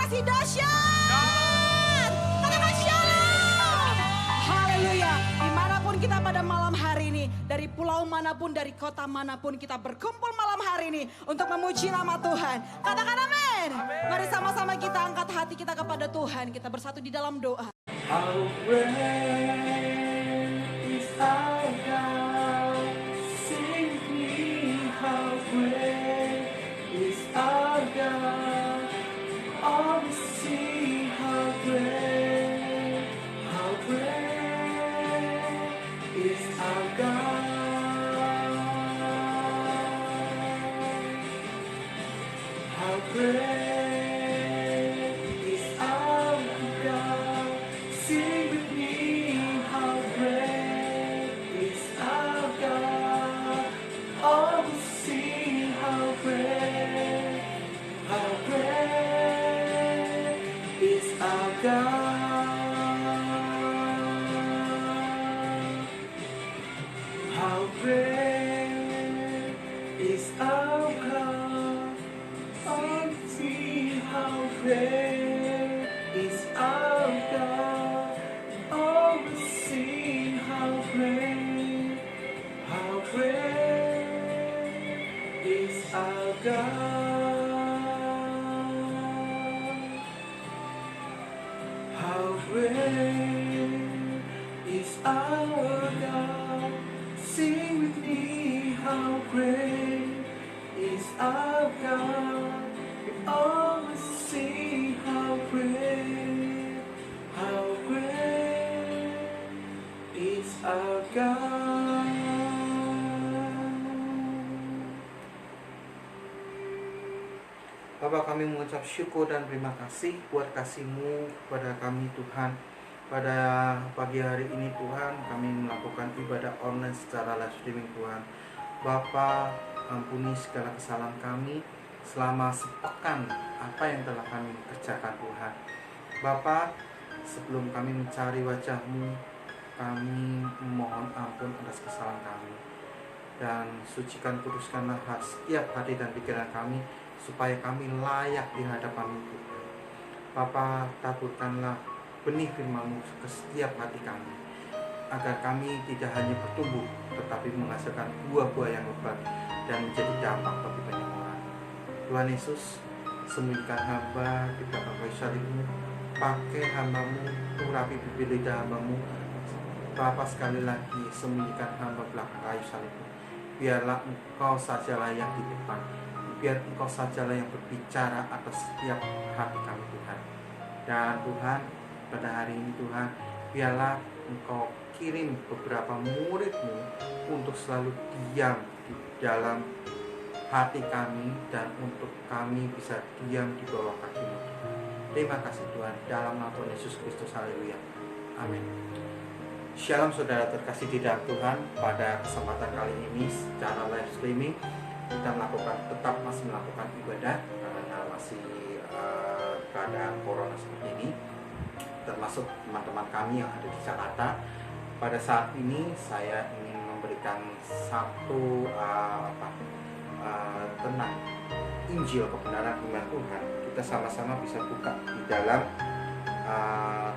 kasih dahsyat. Katakan shalom. Haleluya. Dimanapun kita pada malam hari ini, dari pulau manapun, dari kota manapun kita berkumpul malam hari ini untuk memuji nama Tuhan. Katakan amin. Mari sama-sama kita angkat hati kita kepada Tuhan. Kita bersatu di dalam doa. How great is our God? Sing with me, how great is our God? All we see, how great is our God? How great is our God? Sing with me, how great is our God? All will see how great is our God. How great is our God? All will see how great is our God. All will see how great is our God. How great is our God? Sing with me, how great is our God? We all will see how great is our God. Bapa, kami mengucap syukur dan terima kasih buat kasih-Mu kepada kami Tuhan. Pada pagi hari ini Tuhan, kami melakukan ibadah online secara live streaming Tuhan. Bapa, ampuni segala kesalahan kami selama sepekan apa yang telah kami kerjakan Tuhan. Bapa, sebelum kami mencari wajah-Mu, kami memohon ampun atas kesalahan kami. Dan sucikan, kuduskanlah setiap hati dan pikiran kami, supaya kami layak di hadapan-Mu Tuhan. Bapa, taburkanlah benih firman-Mu ke setiap hati kami, agar kami tidak hanya bertumbuh, tetapi menghasilkan buah-buah yang lebat dan menjadi dampak bagi banyak orang. Tuhan Yesus, sembuhkan hamba di belakang kayu salib-Mu, pakai hamba-Mu, urapi bibir lidah hamba-Mu. Bapa, sekali lagi sembunyikan hamba belakang kayu salib-Mu. Biarlah Engkau sajalah yang di depan, biar Engkau sajalah yang berbicara atas setiap hati kami Tuhan. Dan Tuhan, pada hari ini Tuhan, biarlah Engkau kirim beberapa murid-Mu untuk selalu diam di dalam hati kami, dan untuk kami bisa diam di bawah kaki-Mu Tuhan. Terima kasih Tuhan, dalam nama Tuhan Yesus Kristus, haleluya, amin. Shalom saudara terkasih di dalam Tuhan. Pada kesempatan kali ini secara live streaming kita tetap masih melakukan ibadah karena masih keadaan corona seperti ini, termasuk teman-teman kami yang ada di Jakarta. Pada saat ini saya ingin memberikan satu tentang Injil kebenaran firman Tuhan. Kita sama-sama bisa buka di dalam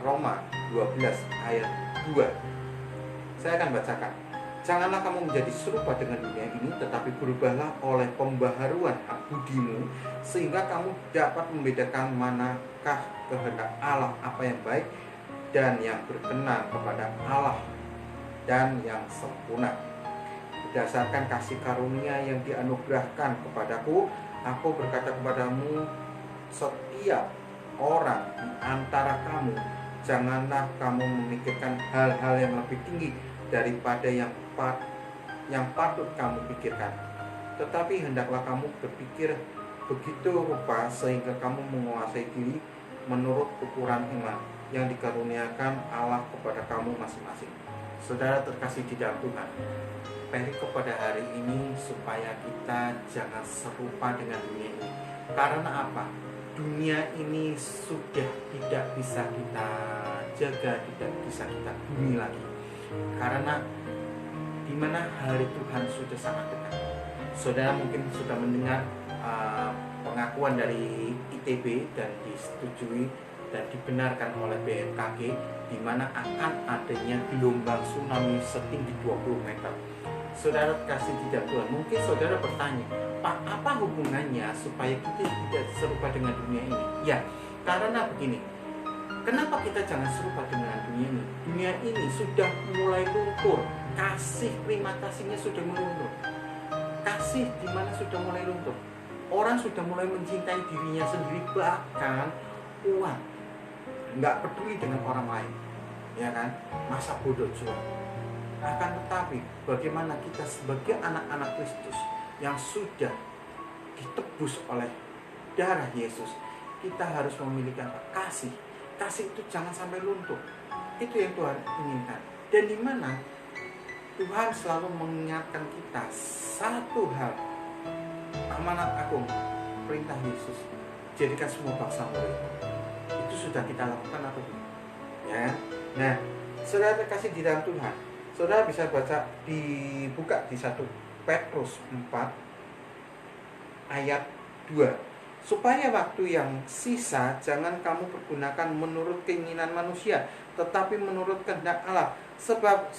Roma 12 ayat 2. Saya akan bacakan. Janganlah kamu menjadi serupa dengan dunia ini, tetapi berubahlah oleh pembaharuan budimu, sehingga kamu dapat membedakan manakah kehendak Allah, apa yang baik dan yang berkenan kepada Allah dan yang sempurna. Berdasarkan kasih karunia yang dianugerahkan kepadaku, aku berkata kepadamu, setiap orang di antara kamu, janganlah kamu memikirkan hal-hal yang lebih tinggi daripada yang patut kamu pikirkan, tetapi hendaklah kamu berpikir begitu rupa sehingga kamu menguasai diri menurut ukuran iman yang dikaruniakan Allah kepada kamu masing-masing. Saudara terkasih di dalam Tuhan, perikop pada hari ini supaya kita jangan serupa dengan dunia ini. Karena apa? Dunia ini sudah tidak bisa kita jaga, tidak bisa kita huni lagi. Karena di mana hari Tuhan sudah sangat dekat. Saudara mungkin sudah mendengar pengakuan pengakuan dari ITB dan disetujui dan dibenarkan oleh BMKG, di mana akan adanya gelombang tsunami setinggi 20 meter. Saudara kasih tidak Tuhan, mungkin saudara bertanya, Pak, apa hubungannya supaya kita tidak serupa dengan dunia ini? Ya, karena begini, kenapa kita jangan serupa dengan dunia ini? Dunia ini sudah mulai luntur, kasih terima kasihnya sudah meluntur. Kasih di mana sudah mulai luntur? Orang sudah mulai mencintai dirinya sendiri, bahkan uang, nggak peduli dengan orang lain, ya kan? Masa bodoh cuan. Akan tetapi, bagaimana kita sebagai anak-anak Kristus yang sudah ditebus oleh darah Yesus, kita harus memiliki apa? Kasih. Kasih itu jangan sampai luntur. Itu yang Tuhan inginkan. Dan di mana Tuhan selalu mengingatkan kita satu hal, amanat agung, perintah Yesus, jadikan semua bangsa murid. Itu sudah kita lakukan atau belum? Ya. Nah, saudara kasih di dalam Tuhan, saudara bisa baca dibuka di 1 Petrus 4 ayat 2. Supaya waktu yang sisa jangan kamu pergunakan menurut keinginan manusia, tetapi menurut kehendak Allah. Sebab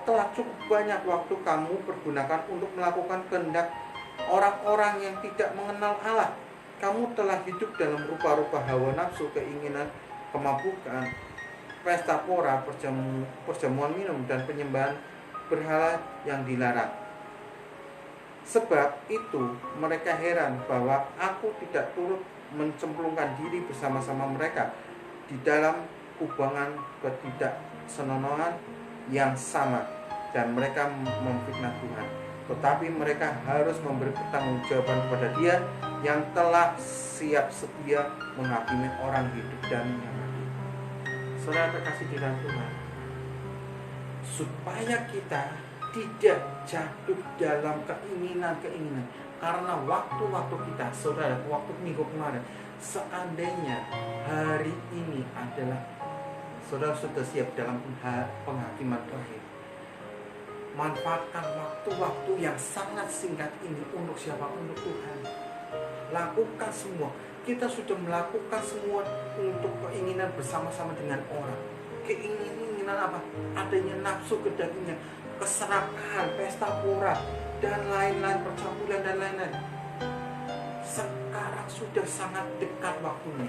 telah cukup banyak waktu kamu pergunakan untuk melakukan kehendak orang-orang yang tidak mengenal Allah. Kamu telah hidup dalam rupa-rupa hawa nafsu, keinginan, kemabukan, pesta pora, perjamuan minum, dan penyembahan berhala yang dilarang. Sebab itu mereka heran bahwa aku tidak turut mencemplungkan diri bersama-sama mereka di dalam kubangan ketidaksenonohan yang sama, dan mereka memfitnah Tuhan. Tetapi mereka harus memberi pertanggungjawaban kepada Dia yang telah siap sedia menghakimi orang hidup dan yang mati. Saudara terkasih di dalam Tuhan, supaya kita tidak jatuh dalam keinginan-keinginan, karena waktu-waktu kita, saudara, waktu minggu kemarin, seandainya hari ini adalah saudara sudah siap dalam penghakiman terakhir, manfaatkan waktu-waktu yang sangat singkat ini untuk siapa? Untuk Tuhan. Lakukan semua. Kita sudah melakukan semua untuk keinginan bersama-sama dengan orang. Keinginan apa? Adanya nafsu kedagingan, keserakahan, pesta pora, dan lain-lain, percampuran dan lain-lain. Sekarang sudah sangat dekat waktunya.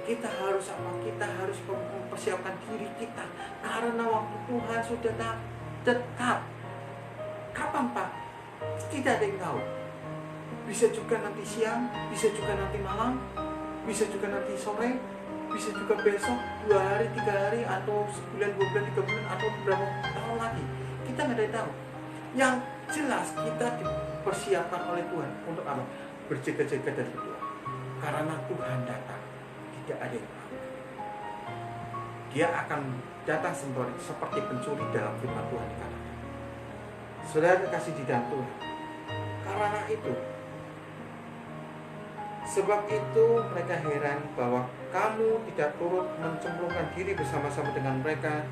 Kita harus apa? Kita harus mempersiapkan diri kita, karena waktu Tuhan sudah dekat. Kapan, Pak? Tidak ada yang tahu. Bisa juga nanti siang, bisa juga nanti malam, bisa juga nanti sore, bisa juga besok, 2 hari, 3 hari, atau sebulan, 2 bulan, 3 bulan, atau beberapa tahun lagi. Kita nggak ada yang tahu. Yang jelas kita dipersiapkan oleh Tuhan untuk apa? Berjaga-jaga dan berdoa. Karena Tuhan datang, tidak ada yang tahu. Dia akan datang seperti pencuri dalam firman Tuhan dikatakan. Saudara kasih di dalam Tuhan. Karena itu, sebab itu mereka heran bahwa kamu tidak turut mencemplungkan diri bersama-sama dengan mereka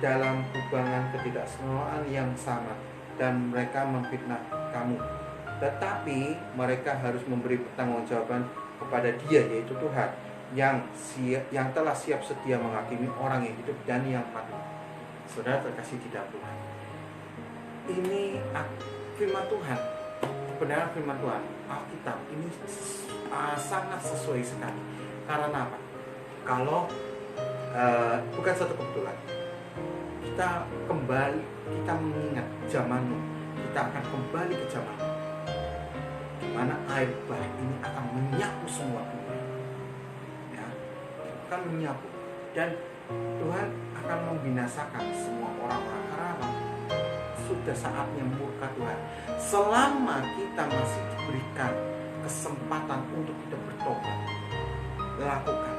dalam kubangan ketidaksenonohan yang sama, dan mereka memfitnah kamu. Tetapi mereka harus memberi pertanggungjawaban kepada Dia, yaitu Tuhan, yang telah siap sedia menghakimi orang yang hidup dan yang mati. Saudara terkasih di dalam Tuhan, ini firman Tuhan, kebenaran firman Tuhan, Alkitab ini sangat sesuai sekali. Karena apa? Kalau bukan satu kebetulan, kita mengingat zaman Nuh, kita akan kembali ke zaman di mana air bah ini akan menyapu semua dunia, ya, akan menyapu, dan Tuhan akan membinasakan semua orang-orang. Karena apa? Sudah saatnya murka Tuhan. Selama kita masih diberikan kesempatan untuk kita bertobat, lakukan,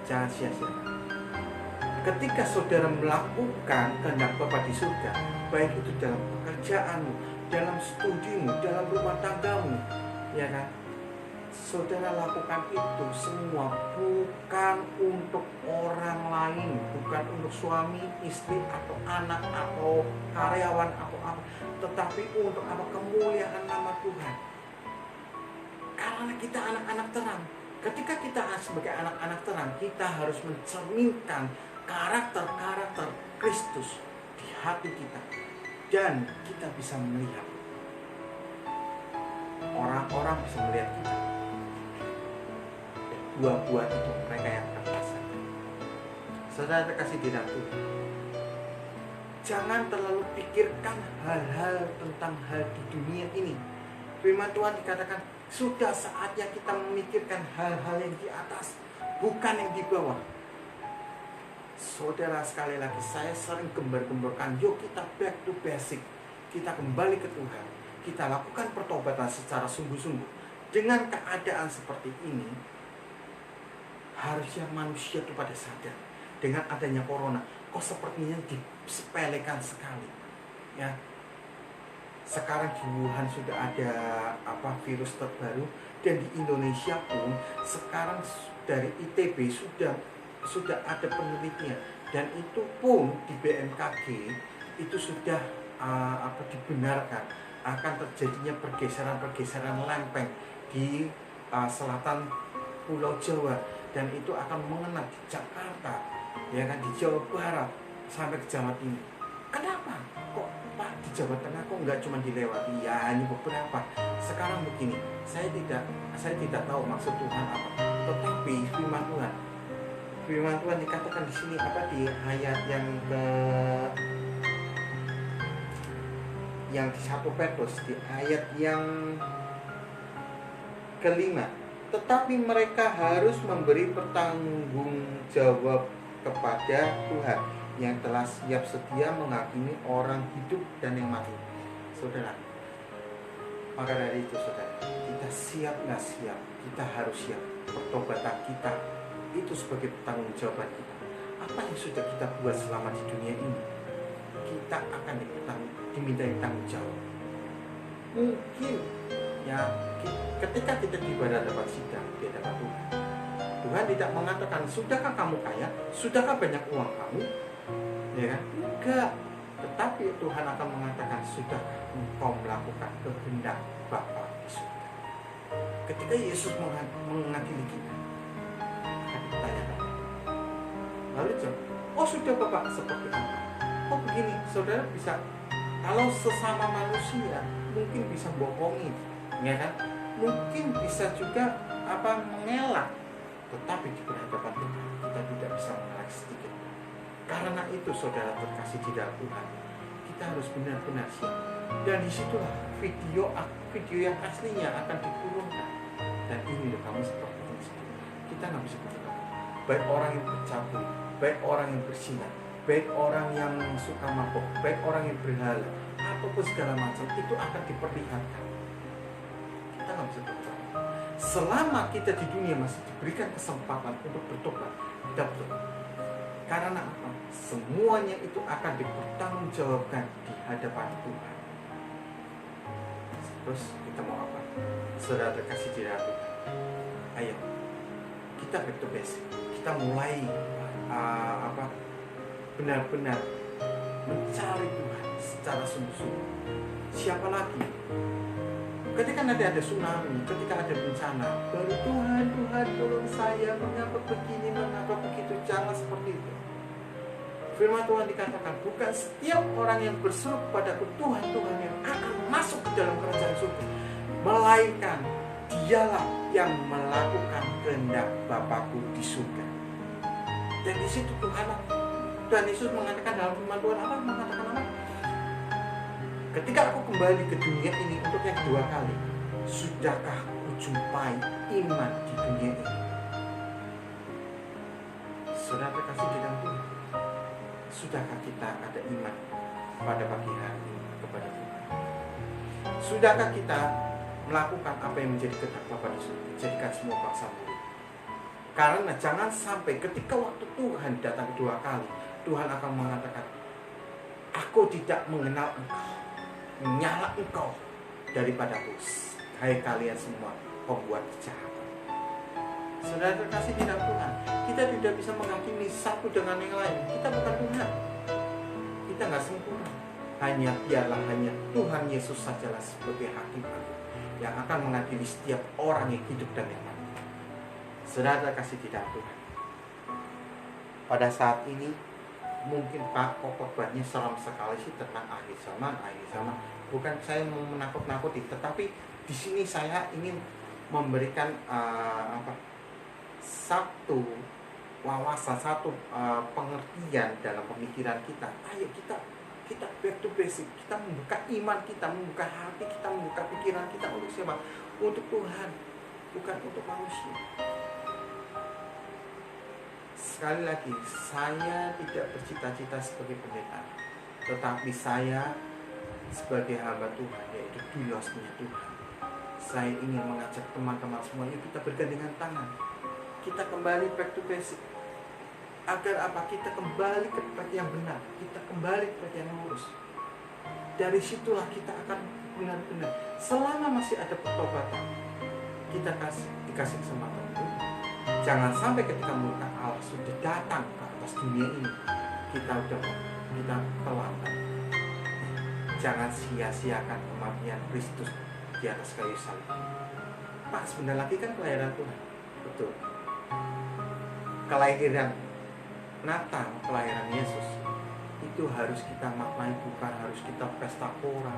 jangan sia-siakan. Ketika saudara melakukan kehendak Bapa di surga, baik itu dalam pekerjaanmu, dalam studimu, dalam rumah tanggamu, ya kan, saudara lakukan itu semua bukan untuk orang lain, bukan untuk suami, istri, atau anak, atau karyawan, atau apa, tetapi untuk apa? Kemuliaan nama Tuhan. kita anak-anak terang. Ketika kita sebagai anak-anak terang, kita harus mencerminkan karakter-karakter Kristus di hati kita. Dan kita bisa melihat, orang-orang bisa melihat kita. Buah-buah itu mereka yang akan merasakan. Saudara terkasih di dalam Tuhan, jangan terlalu pikirkan hal-hal tentang hal di dunia ini. Firman Tuhan dikatakan, sudah saatnya kita memikirkan hal-hal yang di atas, bukan yang di bawah. Saudara, sekali lagi saya sering gembar-gemborkan, yuk kita back to basic. Kita kembali ke Tuhan. Kita lakukan pertobatan secara sungguh-sungguh. Dengan keadaan seperti ini, harusnya manusia itu pada sadar. Dengan adanya corona, kok sepertinya disepelekan sekali. Ya, sekarang di Wuhan sudah ada virus terbaru, dan di Indonesia pun sekarang dari ITB sudah ada penelitian, dan itu pun di BMKG itu sudah dibenarkan akan terjadinya pergeseran lempeng di selatan Pulau Jawa, dan itu akan mengena di Jakarta, ya kan, di Jawa Barat sampai ke Jawa Timur. Kenapa? Kok Pak di Jawa Tengah kok nggak cuma dilewati? Ya hanya beberapa. Sekarang begini, saya tidak tahu maksud Tuhan apa, tetapi firman Tuhan dikatakan di sini di ayat yang di 1 Petrus di ayat yang kelima. Tetapi mereka harus memberi pertanggungjawab kepada Tuhan yang telah siap sedia menghakimi orang hidup dan yang mati. Saudara, maka dari itu saudara, kita siap nggak siap, kita harus siap. Pertobatan kita itu sebagai pertanggungjawaban kita. Apa yang sudah kita buat selama di dunia ini, kita akan dimintai tanggung jawab. Mungkin ya ketika kita di hadapan sidang di hadapan Tuhan tidak mengatakan, sudahkah kamu kaya, sudahkah banyak uang kamu, ya kan? Enggak. Tetapi Tuhan akan mengatakan, sudahkah engkau melakukan kehendak Bapa di surga. Ketika Yesus mengadili kita, akan ditanyakan, lalu jawab, oh sudah Bapak, seperti apa? Oh begini, saudara bisa, kalau sesama manusia mungkin bisa bohongi, ya kan? Mungkin bisa juga mengelak, tetapi di hadapan Tuhan kita tidak bisa mengelak sedikit. Karena itu saudara terkasih di dalam Tuhan, kita harus benar-benar siap. Dan disitulah video yang aslinya akan diturunkan. Dan ini loh, kamu seperti ini. Kita nggak bisa berkata, baik orang yang bercabul, baik orang yang bersinar, baik orang yang suka mabok, baik orang yang berhala, ataupun segala macam, itu akan diperlihatkan. Kita nggak bisa berkata. Selama kita di dunia masih diberikan kesempatan untuk bertobat, kita bertobat. Karena apa? Semuanya itu akan dipertanggungjawabkan di hadapan Tuhan. Terus kita mau apa? Saudara terkasih di dalam Tuhan, ayo kita back to basic. Kita mulai benar-benar mencari Tuhan secara sungguh-sungguh. Siapa lagi? Ketika nanti ada tsunami, ketika ada bencana, baru Tuhan tolong saya, mengapa begini, mengapa begitu, jangan seperti itu. Firman Tuhan dikatakan, bukan setiap orang yang berseru kepadaku Tuhan yang akan masuk ke dalam kerajaan surga, melainkan dialah yang melakukan kehendak Bapakku di surga. Dan di situ Tuhan Yesus mengatakan dalam firman Tuhan mengatakan apa? Ketika aku kembali ke dunia ini untuk yang kedua kali, sudahkah aku jumpai iman di dunia ini? Saudara terkasih di dalam Tuhan, sudahkah kita ada iman pada pagi hari ini kepada Tuhan? Sudahkah kita melakukan apa yang menjadi kehendak Bapa di surga, jadikan semua bangsa murid? Karena jangan sampai ketika waktu Tuhan datang kedua kali, Tuhan akan mengatakan, aku tidak mengenal engkau, menyala engkau daripadaku, hai kalian semua pembuat kejahatan. Saudara terkasih di dalam Tuhan, kita tidak bisa menghakimi satu dengan yang lain. Kita bukan Tuhan, kita nggak sempurna. Biarlah hanya Tuhan Yesus sajalah sebagai hakim aku. yang akan mengadili setiap orang yang hidup dan yang mati. Saudara kasih di dalam Tuhan, pada saat ini mungkin Pak khotbahnya seram sekali sih tentang akhir zaman. Bukan saya mau menakut-nakuti, tetapi di sini saya ingin memberikan satu wawasan, satu pengertian dalam pemikiran kita. Ayo kita back to basic. Kita membuka iman kita, membuka hati kita, membuka pikiran kita untuk siapa? Untuk Tuhan, bukan untuk manusia. Sekali lagi, saya tidak bercita-cita sebagai pendeta, tetapi saya sebagai hamba Tuhan, yaitu Dulosnya Tuhan. Saya ingin mengajak teman-teman semuanya, kita bergandengan tangan. Kita kembali back to basic. Agar apa? Kita kembali ke tempat yang benar. Kita kembali ke tempat yang lurus. Dari situlah kita akan benar-benar, selama masih ada pertobatan, kita dikasih kesempatan. Jangan sampai ketika murka Allah sudah datang ke atas dunia ini, kita terlambat. Jangan sia-siakan kematian Kristus di atas kayu salib. Pak, sebentar lagi kan kelahiran Tuhan. Betul. Kelahiran Natal, kelahiran Yesus, itu harus kita maknai, bukan harus kita pesta pora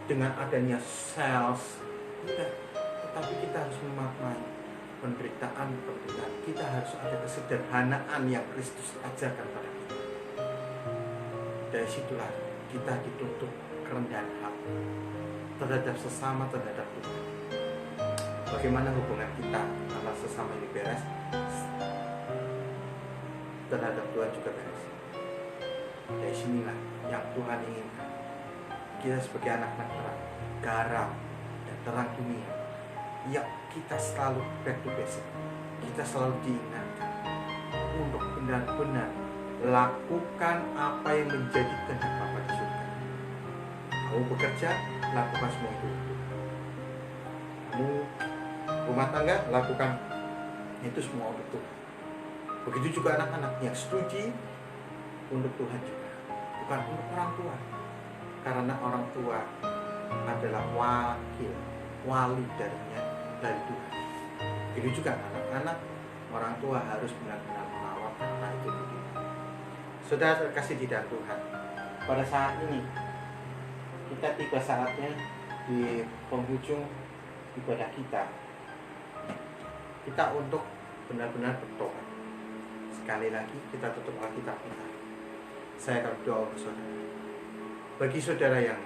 dengan adanya sales. Tidak. Tetapi kita harus memaknai penderitaan. Kita harus ada kesederhanaan yang Kristus ajarkan pada kita. Dari situlah kita dituntut kerendahan hati terhadap sesama, terhadap Tuhan. Bagaimana hubungan kita sama sesama ini beres, terhadap Tuhan juga beres. Dari sinilah yang Tuhan inginkan. Kita sebagai anak-anak terang, garam dan terang dunia, ya kita selalu back to basic. Kita selalu diingatkan untuk benar-benar lakukan apa yang menjadi kehendak Bapa di surga. Kamu bekerja, lakukan semua itu. Kamu rumah tangga, lakukan itu semua untuk Tuhan. Begitu juga anak-anak yang studi untuk Tuhan juga, bukan untuk orang tua. Karena orang tua adalah wali dari Tuhan. Begitu juga anak-anak, orang tua harus benar-benar merawat anak itu begitu. Saudara terkasih di dalam Tuhan, pada saat ini kita tiba saatnya di penghujung ibadah kita untuk benar-benar bertobat. Sekali lagi kita tutup Alkitab kita. Saya akan berdoa untuk saudara. Bagi saudara yang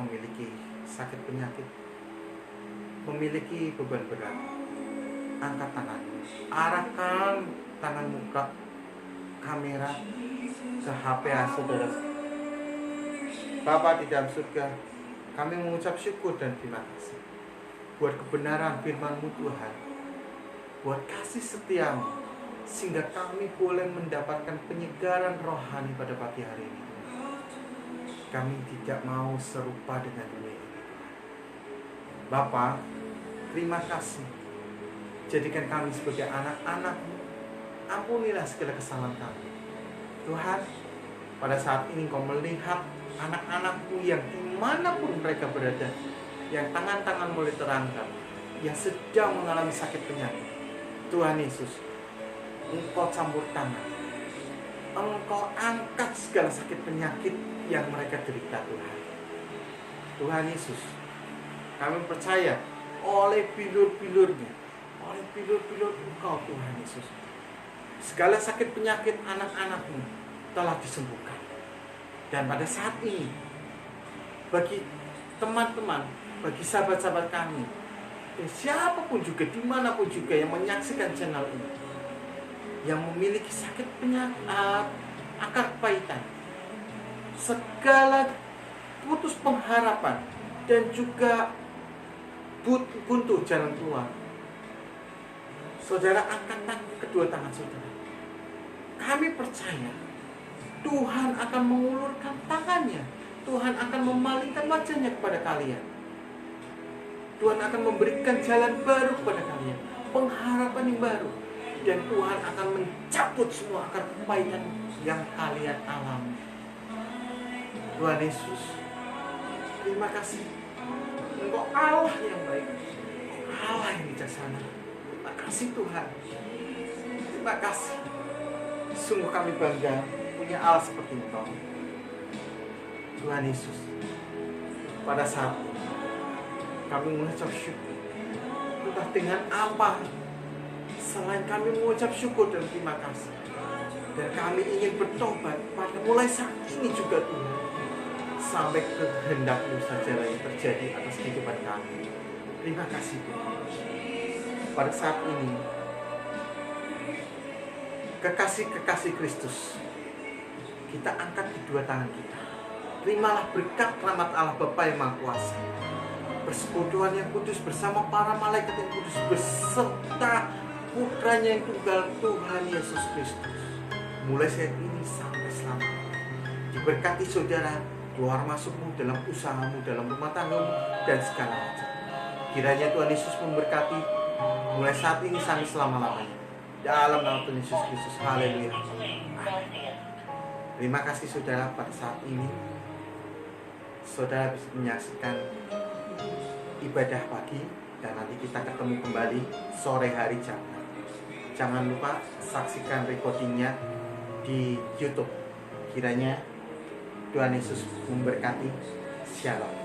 memiliki sakit penyakit, memiliki beban berat, angkat tanganmu, arahkan tanganmu ke kamera, ke HP saudara. Bapa di dalam surga, kami mengucap syukur dan terima kasih buat kebenaran firman-Mu Tuhan, buat kasih setiamu, sehingga kami boleh mendapatkan penyegaran rohani pada pagi hari ini. Kami tidak mau serupa dengan dunia ini. Bapa, terima kasih. Jadikan kami sebagai anak-anak-Mu. Ampunilah segala kesalahan kami. Tuhan, pada saat ini Kau melihat anak-anak-Mu yang dimanapun mereka berada, yang tangan-tangan mulai terangkat, yang sedang mengalami sakit penyakit. Tuhan Yesus, Engkau campur tangan, Engkau angkat segala sakit penyakit yang mereka derita Tuhan. Tuhan Yesus, kami percaya oleh bilur-bilurnya, oleh bilur-bilur Engkau Tuhan Yesus, segala sakit penyakit anak-anak-Mu telah disembuhkan. Dan pada saat ini, bagi teman-teman, bagi sahabat-sahabat kami, dan siapapun juga, dimanapun juga yang menyaksikan channel ini, yang memiliki sakit penyakit, akar kepahitan, segala putus pengharapan, dan juga buntu jalan keluar, saudara angkat kedua tangan saudara. Kami percaya Tuhan akan mengulurkan tangannya, Tuhan akan memalingkan wajahnya kepada kalian. Tuhan akan memberikan jalan baru kepada kalian, pengharapan yang baru. Dan Tuhan akan mencabut semua akar kepahitan yang kalian alami. Tuhan Yesus, terima kasih. Engkau Allah yang baik, Allah yang bijaksana. Terima kasih Tuhan. Terima kasih. Sungguh kami bangga punya Allah seperti Engkau. Tuhan Yesus, pada saat ini kami mengucap syukur. Entah dengan apa selain kami mengucap syukur dan terima kasih. Dan kami ingin bertobat pada mulai saat ini juga Tuhan. Sampai kehendak-Mu saja yang terjadi atas kehidupan kami. Terima kasih Tuhan. Pada saat ini kekasih-kekasih Kristus kita angkat kedua tangan kita. Terimalah berkat rahmat Allah Bapa yang Maha Kuasa, persekutuan yang kudus bersama para malaikat yang kudus, beserta putranya yang tunggal Tuhan Yesus Kristus, mulai saat ini sampai selamanya. Diberkati saudara, keluar masukmu dalam usahamu, dalam rumah tanggamu, dan segala macam. Kiranya Tuhan Yesus memberkati mulai saat ini sampai selama-lamanya. Dalam nama Tuhan Yesus Kristus. Haleluya. Terima kasih saudara, pada saat ini saudara bisa menyaksikan ibadah pagi, dan nanti kita ketemu kembali sore hari jam 6. Jangan lupa saksikan recordingnya di YouTube. Kiranya Tuhan Yesus memberkati. Shalom.